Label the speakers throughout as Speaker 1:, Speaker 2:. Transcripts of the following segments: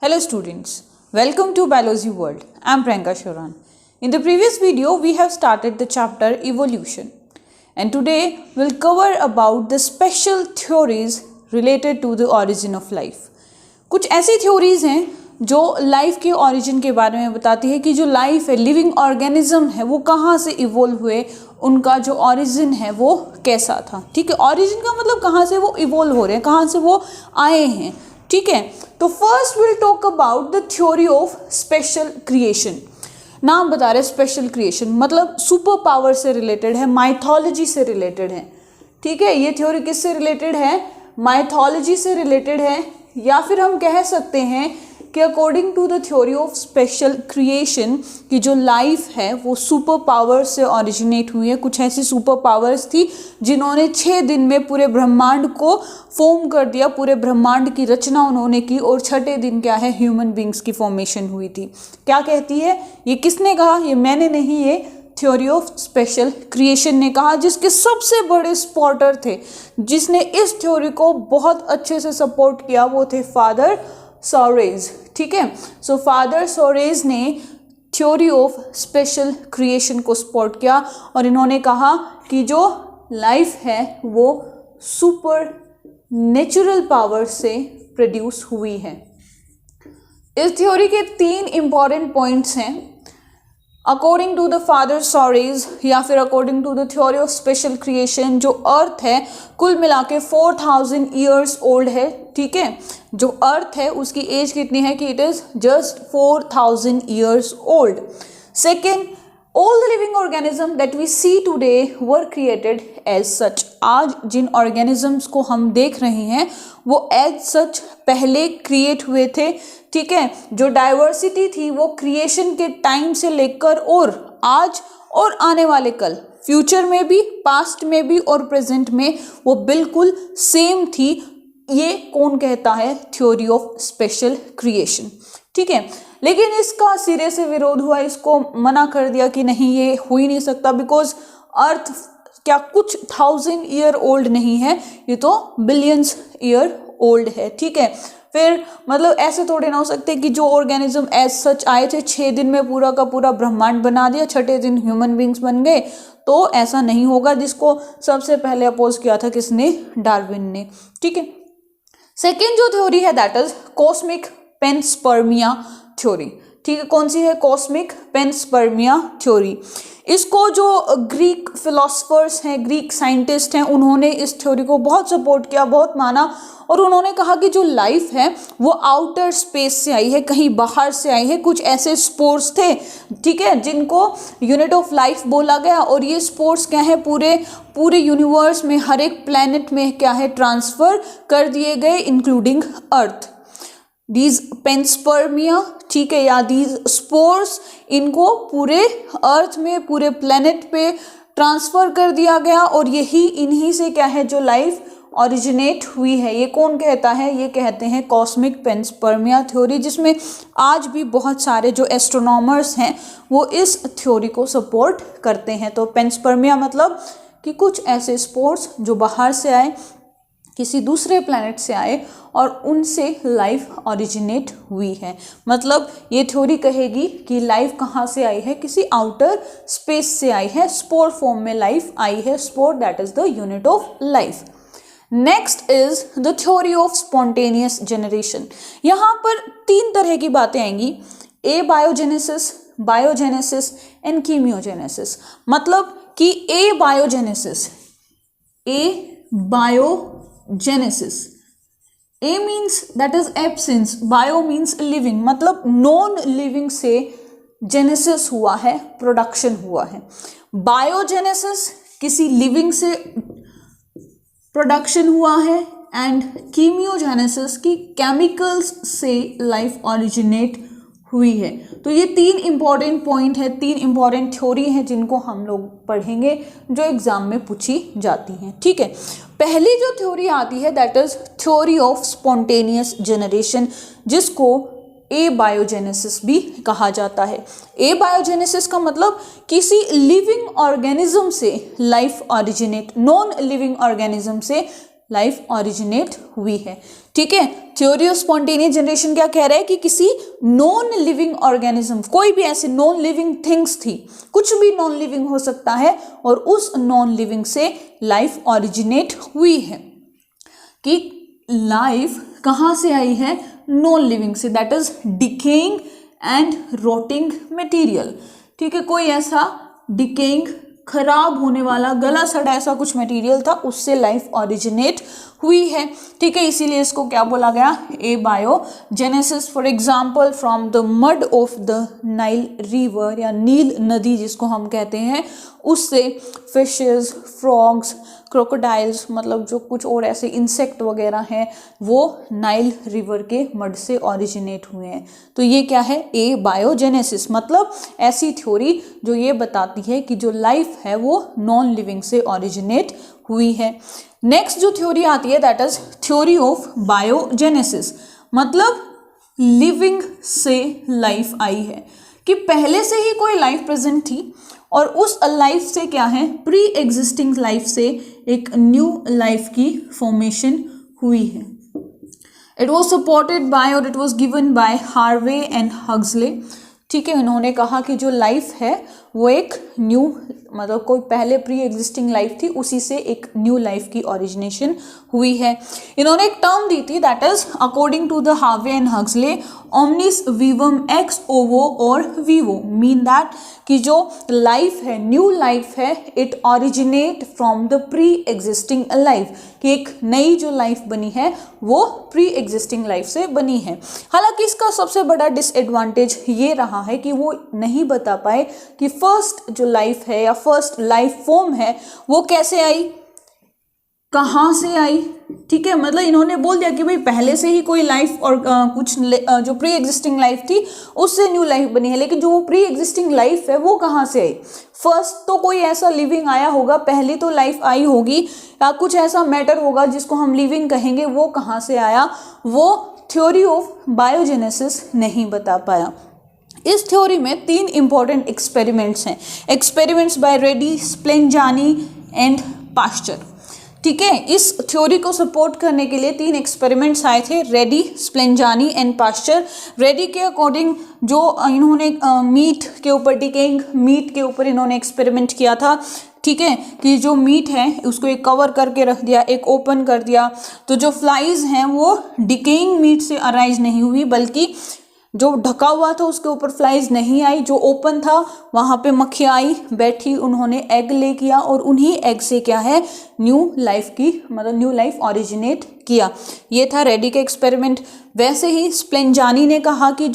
Speaker 1: Hello students, welcome to Biology World. I am Priyanka Shoran. In the previous video, we have started the chapter Evolution. And today, we'll cover about the special theories related to the origin of life. कुछ ऐसी theories हैं जो life के origin के बारे में बताती है कि जो लाइफ है, लिविंग ऑर्गेनिज्म है, वो कहाँ से इवोल्व हुए, उनका जो origin है वो कैसा था. ठीक है, origin का मतलब कहाँ से वो इवोल्व हो रहे हैं, कहाँ से वो आए हैं. ठीक है, तो first will talk about the theory of special creation. नाम बता रहे स्पेशल क्रिएशन मतलब सुपर पावर से रिलेटेड है, माइथोलॉजी से रिलेटेड है. ठीक है, ये थ्योरी किससे रिलेटेड है, माइथोलॉजी से रिलेटेड है, या फिर हम कह सकते हैं कि according to the theory of special creation की जो लाइफ है वो सुपर पावर से ओरिजिनेट हुई है. कुछ ऐसी सुपर पावर्स थी जिन्होंने 6 दिन में पूरे ब्रह्मांड को फॉर्म कर दिया, पूरे ब्रह्मांड की रचना उन्होंने की, और 6ठे दिन क्या है, ह्यूमन बींग्स की फॉर्मेशन हुई थी. क्या कहती है, ये किसने कहा, ये मैंने नहीं, ये थ्योरी ऑफ स्पेशल क्रिएशन ने कहा, जिसके सबसे बड़े सपोर्टर थे, जिसने इस थ्योरी को बहुत अच्छे से सपोर्ट किया, वो थे फादर सोरेज. ठीक है, सो फादर सोरेज ने थ्योरी ऑफ स्पेशल क्रिएशन को सपोर्ट किया और इन्होंने कहा कि जो लाइफ है वो सुपर नेचुरल पावर से प्रोड्यूस हुई है. इस थ्योरी के 3 इंपॉर्टेंट पॉइंट्स हैं. According to the father Suarez या फिर according to the theory of special creation, जो अर्थ है कुल मिला के 4000 ईयर्स ओल्ड है. ठीक है, जो अर्थ है उसकी एज कितनी है कि it is just 4000 years old. Second, all the living organism that we see today were created as such. आज जिन ऑर्गेनिजम्स को हम देख रहे हैं वो एज सच पहले क्रिएट हुए थे. ठीक है, जो डाइवर्सिटी थी वो क्रिएशन के टाइम से लेकर और आज और आने वाले कल, फ्यूचर में भी, पास्ट में भी और प्रेजेंट में वो बिल्कुल सेम थी. ये कौन कहता है, थ्योरी ऑफ स्पेशल क्रिएशन. ठीक है, लेकिन इसका सिरे से विरोध हुआ, इसको मना कर दिया कि नहीं ये हो ही नहीं सकता, बिकॉज अर्थ क्या कुछ 1000 ईयर ओल्ड नहीं है, ये तो बिलियंस ईयर ओल्ड है. ठीक है, फिर मतलब ऐसे थोड़े ना हो सकते कि जो ऑर्गेनिज्म एज सच आए थे 6 दिन में पूरा का पूरा ब्रह्मांड बना दिया, 6ठे दिन ह्यूमन बींग्स बन गए, तो ऐसा नहीं होगा, जिसको सबसे पहले अपोज किया था किसने, डार्विन ने. ठीक है, सेकेंड जो थ्योरी है दैट इज कॉस्मिक पेनस्पर्मिया थ्योरी. ठीक है, कौन सी है, कॉस्मिक पेनस्पर्मिया थ्योरी. इसको जो ग्रीक फिलोसफर्स हैं, ग्रीक साइंटिस्ट हैं, उन्होंने इस थ्योरी को बहुत सपोर्ट किया, बहुत माना, और उन्होंने कहा कि जो लाइफ है वो आउटर स्पेस से आई है, कहीं बाहर से आई है. कुछ ऐसे स्पोर्स थे, ठीक है, जिनको यूनिट ऑफ लाइफ बोला गया, और ये स्पोर्स क्या है, पूरे यूनिवर्स में हर एक प्लैनेट में क्या है, ट्रांसफर कर दिए गए, इंक्लूडिंग अर्थ. दीज पेनस्पर्मिया, ठीक है, या दीज स्पोर्स, इनको पूरे अर्थ में, पूरे प्लेनेट पे ट्रांसफर कर दिया गया, और यही इन्हीं से क्या है, जो लाइफ ओरिजिनेट हुई है. ये कौन कहता है, ये कहते हैं कॉस्मिक पेनस्पर्मिया थ्योरी, जिसमें आज भी बहुत सारे जो एस्ट्रोनॉमर्स हैं वो इस थ्योरी को सपोर्ट करते हैं. तो पेनस्पर्मिया मतलब कि कुछ ऐसे स्पोर्स जो बाहर से आए, किसी दूसरे प्लैनेट से आए, और उनसे लाइफ ओरिजिनेट हुई है. मतलब ये थ्योरी कहेगी कि लाइफ कहाँ से आई है, किसी आउटर स्पेस से आई है, स्पोर फॉर्म में लाइफ आई है. Spore that is the unit of life. Next is the theory of spontaneous generation. यहाँ पर 3 तरह की बातें आएंगी, abiogenesis, biogenesis and chemogenesis. मतलब कि abiogenesis, biogenesis, a means that is absence, bio means living, मतलब नॉन लिविंग से जेनेसिस हुआ है, प्रोडक्शन हुआ है. बायोजेनेसिस किसी लिविंग से प्रोडक्शन हुआ है, एंड कीमियोजेनेसिस की केमिकल्स से लाइफ ओरिजिनेट हुई है. तो ये 3 इंपॉर्टेंट पॉइंट है, 3 इंपॉर्टेंट थ्योरी हैं जिनको हम लोग पढ़ेंगे, जो एग्जाम में पूछी जाती हैं. ठीक है, पहली जो थ्योरी आती है that is theory of spontaneous generation, जिसको ए बायोजेनेसिस भी कहा जाता है. ए बायोजेनेसिस का मतलब किसी लिविंग ऑर्गेनिज्म से life originate, non living organism से लाइफ ओरिजिनेट हुई है। ठीक है, थ्योरी ऑफ स्पॉन्टेनियस जनरेशन क्या कह रहा है कि किसी नॉन लिविंग ऑर्गेनिज्म, कोई भी ऐसे नॉन लिविंग थिंग्स थी, कुछ भी नॉन लिविंग हो सकता है, और उस नॉन लिविंग से लाइफ ओरिजिनेट हुई है। कि लाइफ कहाँ से आई है? नॉन लिविंग से, that is decaying and rotting material. ठीक है, कोई ऐसा डिकेइंग, खराब होने वाला, गला सड़ा ऐसा कुछ मटेरियल था, उससे लाइफ ओरिजिनेट हुई है। ठीक है, इसीलिए इसको क्या बोला गया? Abiogenesis. For example from the mud of the Nile river, या नील नदी जिसको हम कहते हैं, उससे फिशेस, फ्रॉग्स, क्रोकोडाइल्स, मतलब जो कुछ और ऐसे इंसेक्ट वगैरह हैं, वो नाइल रिवर के मड से ओरिजिनेट हुए हैं। तो ये क्या है? ए बायोजेनेसिस, मतलब ऐसी थ्योरी जो ये बताती है कि जो लाइफ है वो नॉन लिविंग से ओरिजिनेट हुई है। नेक्स्ट जो थ्योरी आती है that is theory of biogenesis, मतलब लिविंग से लाइफ आई है, कि पहले से ही कोई लाइफ प्रेजेंट थी और उस लाइफ से क्या है? प्री एग्जिस्टिंग लाइफ से एक न्यू लाइफ की फॉर्मेशन हुई है। इट वॉज सपोर्टेड बाय और it was given by Harvey and Huxley. ठीक है, उन्होंने कहा कि जो लाइफ है वो एक न्यू, मतलब कोई पहले प्री एग्जिस्टिंग लाइफ थी, उसी से एक न्यू लाइफ की ओरिजिनेशन हुई है। इन्होंने एक टर्म दी थी that is according to the Harvey and Huxley, omnis vivum ex ovo और विवो, मीन दैट कि जो लाइफ है, न्यू लाइफ है, it originate from the pre existing life, कि एक नई जो लाइफ बनी है वो प्री एग्जिस्टिंग लाइफ से बनी है। हालांकि इसका सबसे बड़ा डिसएडवांटेज ये रहा है कि वो नहीं बता पाए कि फर्स्ट जो लाइफ है या फर्स्ट लाइफ फॉर्म है वो कैसे आई, कहाँ से आई। ठीक है, मतलब इन्होंने बोल दिया कि भाई पहले से ही कोई लाइफ और कुछ जो प्री एग्जिस्टिंग लाइफ थी उससे न्यू लाइफ बनी है, लेकिन जो वो प्री एग्जिस्टिंग लाइफ है वो कहाँ से आई? फर्स्ट तो कोई ऐसा लिविंग आया होगा, पहले तो लाइफ आई होगी, या कुछ ऐसा मैटर होगा जिसको हम लिविंग कहेंगे, वो कहाँ से आया? वो थ्योरी ऑफ बायोजेनेसिस नहीं बता पाया। इस थ्योरी में 3 इंपॉर्टेंट एक्सपेरिमेंट्स हैं, experiments by Redi, Spallanzani and Pasteur. ठीक है, इस थ्योरी को सपोर्ट करने के लिए 3 एक्सपेरिमेंट्स आए थे, ready, Spallanzani and pasture. Ready के अकॉर्डिंग जो इन्होंने मीट के ऊपर, डिकेइंग मीट के ऊपर इन्होंने एक्सपेरिमेंट किया था। ठीक है, कि जो मीट है उसको एक कवर करके रख दिया, एक ओपन कर दिया, तो जो फ्लाइज हैं वो डिकेइंग मीट से अराइज नहीं हुई, बल्कि जो ढका हुआ था उसके ऊपर फ्लाइज नहीं आई, जो ओपन था वहाँ पे मक्खियाँ आई, बैठी, उन्होंने एग ले किया और उन्हीं एग से क्या है? न्यू लाइफ की, मतलब न्यू लाइफ ओरिजिनेट किया। ये था रेडी का एक्सपेरिमेंट। वैसे ही स्प्लेंजानी ने कहा कि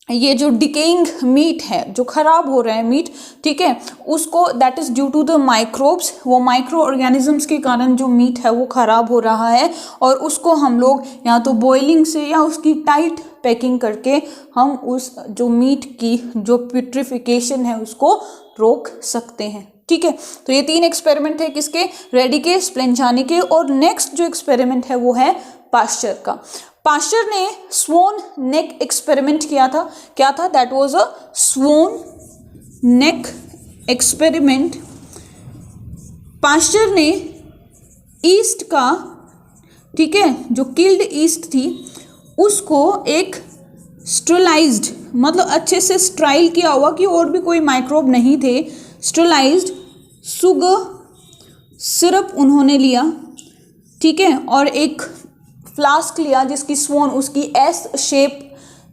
Speaker 1: ये जो डिकेइंग मीट है, जो खराब हो रहा है मीट, ठीक है, उसको that is due to the microbes, वो माइक्रो ऑर्गेनिजम्स के कारण जो मीट है वो खराब हो रहा है, और उसको हम लोग या तो बॉइलिंग से या उसकी टाइट पैकिंग करके हम उस जो मीट की जो प्यूट्रिफिकेशन है उसको रोक सकते हैं। ठीक है, तो ये 3 एक्सपेरिमेंट है किसके? रेडी के, स्प्लेंजानी के, और नेक्स्ट जो एक्सपेरिमेंट है वो है पास्चर का। पास्चर ने स्वोन नेक एक्सपेरिमेंट किया था। क्या था? That was a swan neck experiment. Pasteur ने ईस्ट का, ठीक है, जो किल्ड ईस्ट थी उसको एक स्टरलाइज्ड, मतलब अच्छे से स्ट्राइल किया हुआ कि और भी कोई माइक्रोब नहीं थे, स्टरलाइज्ड सुगर सिरप उन्होंने लिया। ठीक है, और एक फ्लास्क लिया जिसकी स्वोन, उसकी एस शेप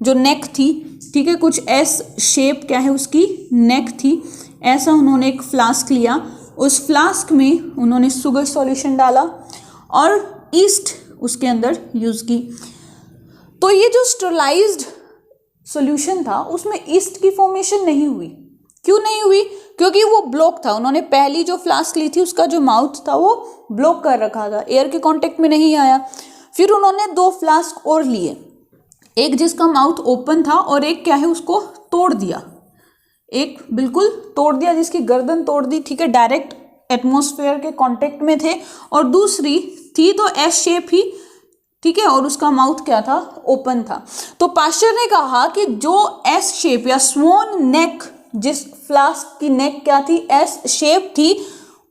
Speaker 1: जो नेक थी, ठीक है, कुछ एस शेप क्या है उसकी नेक थी, ऐसा उन्होंने एक फ्लास्क लिया। उस फ्लास्क में उन्होंने शुगर सॉल्यूशन डाला और ईस्ट उसके अंदर यूज़ की। तो ये जो स्टरलाइज्ड सॉल्यूशन था उसमें ईस्ट की फॉर्मेशन नहीं हुई। क्यों नहीं हुई? क्योंकि वो ब्लॉक था। उन्होंने पहली जो फ्लास्क ली थी उसका जो माउथ था वो ब्लॉक कर रखा था, एयर के कांटेक्ट में नहीं आया। फिर उन्होंने 2 फ्लास्क और लिए, एक जिसका माउथ ओपन था और एक क्या है उसको तोड़ दिया, एक बिल्कुल तोड़ दिया जिसकी गर्दन तोड़ दी, ठीक है, डायरेक्ट एटमॉस्फेयर के कांटेक्ट में थे, और दूसरी थी तो एस शेप ही, ठीक है, और उसका माउथ क्या था? ओपन था। तो पास्चर ने कहा कि जो एस शेप या स्वोन नेक, जिस फ्लास्क की नेक क्या थी? एस शेप थी,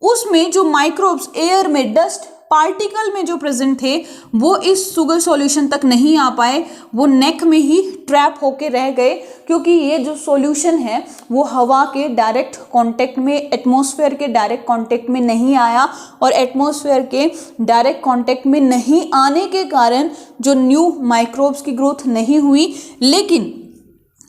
Speaker 1: उसमें जो माइक्रोब्स एयर में, डस्ट पार्टिकल में जो प्रेजेंट थे वो इस शुगर सॉल्यूशन तक नहीं आ पाए, वो नेक में ही ट्रैप होके रह गए, क्योंकि ये जो सॉल्यूशन है वो हवा के डायरेक्ट कांटेक्ट में, एटमॉस्फेयर के डायरेक्ट कांटेक्ट में नहीं आया, और एटमॉस्फेयर के डायरेक्ट कांटेक्ट में नहीं आने के कारण जो न्यू माइक्रोब्स की ग्रोथ नहीं हुई। लेकिन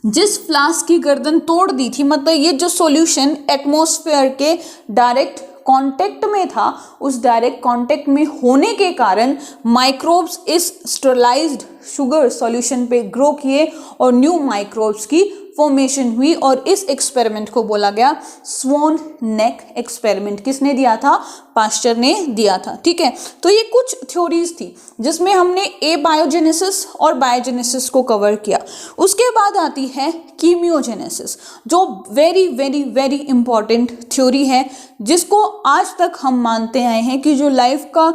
Speaker 1: जिस फ्लास्क की गर्दन तोड़ दी थी, मतलब ये जो सॉल्यूशन एटमॉस्फेयर के डायरेक्ट कांटेक्ट में था, उस डायरेक्ट कांटेक्ट में होने के कारण माइक्रोब्स इस स्टेरलाइज्ड शुगर सॉल्यूशन पे ग्रो किए और न्यू माइक्रोब्स की फॉर्मेशन हुई, और इस एक्सपेरिमेंट को बोला गया स्वॉन नेक एक्सपेरिमेंट। किसने दिया था? पास्चर ने दिया था। ठीक है, तो ये कुछ थ्योरीज थी जिसमें हमने एबायोजेनेसिस और बायोजेनेसिस को कवर किया। उसके बाद आती है कीमियोजेनेसिस, जो very very very important theory है, जिसको आज तक हम मानते आए हैं कि जो लाइफ का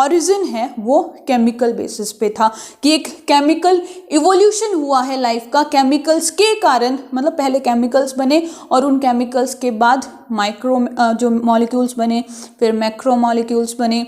Speaker 1: ओरिजिन है वो केमिकल बेसिस पे था, कि एक केमिकल इवोल्यूशन हुआ है लाइफ का, केमिकल्स के कारण, मतलब पहले केमिकल्स बने और उन केमिकल्स के बाद माइक्रो जो मॉलिक्यूल्स बने, फिर मैक्रो मॉलिक्यूल्स बने,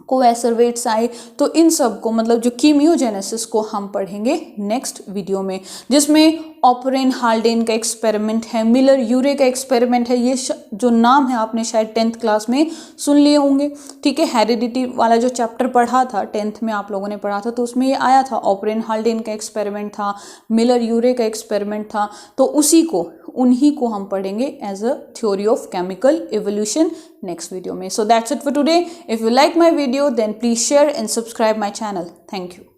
Speaker 1: कोएसरवेट्स आए। तो इन सब को, मतलब जो कीमियोजेनेसिस को हम पढ़ेंगे नेक्स्ट वीडियो में, जिसमें ऑपरेन हाल्डेन का एक्सपेरिमेंट है, मिलर यूरे का एक्सपेरिमेंट है। ये जो नाम है आपने शायद 10th क्लास में सुन लिए होंगे। ठीक है, हेरिडिटी वाला जो चैप्टर पढ़ा था 10th में आप लोगों ने पढ़ा था, तो उसमें ये आया था, ऑपरेन हाल्डेन का एक्सपेरिमेंट था, मिलर यूरे का एक्सपेरिमेंट था। तो उन्हीं को हम पढ़ेंगे as a theory of chemical evolution next video में। So that's it for today. If you like my video, then please share and subscribe my channel. Thank you.